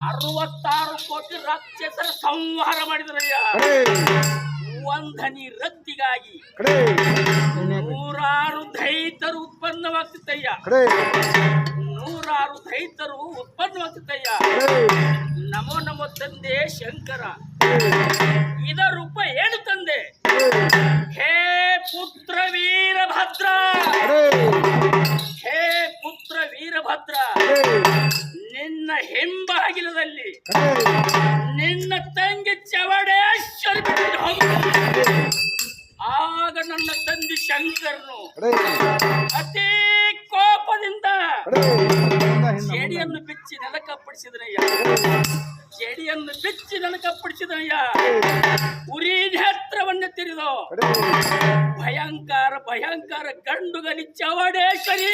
66 ಕೋಟಿ ರಾಕ್ಷಸರ ಸಂಹಾರ ಮಾಡಿದ್ರಯ್ಯ. ಒಂದನಿ ರದ್ದಿಗಾಗಿ ನೂರಾರು ದೈತರು ಉತ್ಪನ್ನವಾಗ್ತಿತ್ತಯ್ಯ. ನೂರಾರು ದೈತರು ಉತ್ಪನ್ನವಾಗ್ತಿತ್ತಯ್ಯ. ನಮೋ ನಮೋ ತಂದೆ ಶಂಕರ. ಇದರ ರೂಪ ಏನು ತಂದೆ? ಹೇ ಪುತ್ರ ವೀರಭದ್ರ, ಹೇ ಪುತ್ರ ವೀರಭದ್ರ, ನಿನ್ನ ಹಿಂಬಾಗಿಲದಲ್ಲಿ ನಿನ್ನ ತಂಗಿ ಚವಡೇಶ್ವರಿ ಆಗ ನನ್ನ ತಂದೆ ಶಂಕರನು ಅತಿ ಕೋಪದಿಂದ ಜೇಡಿಯನ್ನು ಬಿಚ್ಚಿ ನೆಲಕಪ್ಪಡಿಸಿದನಯ್ಯ. ಜೇಡಿಯನ್ನು ಬಿಚ್ಚಿ ನೆಲಕಪ್ಪಡಿಸಿದನಯ್ಯ. ಉರಿ ನೇತ್ರವನ್ನು ತಿರಿದು ಭಯಂಕರ ಭಯಂಕರ ಗಂಡುಗಲಿ ಚವಡೇಶ್ವರಿ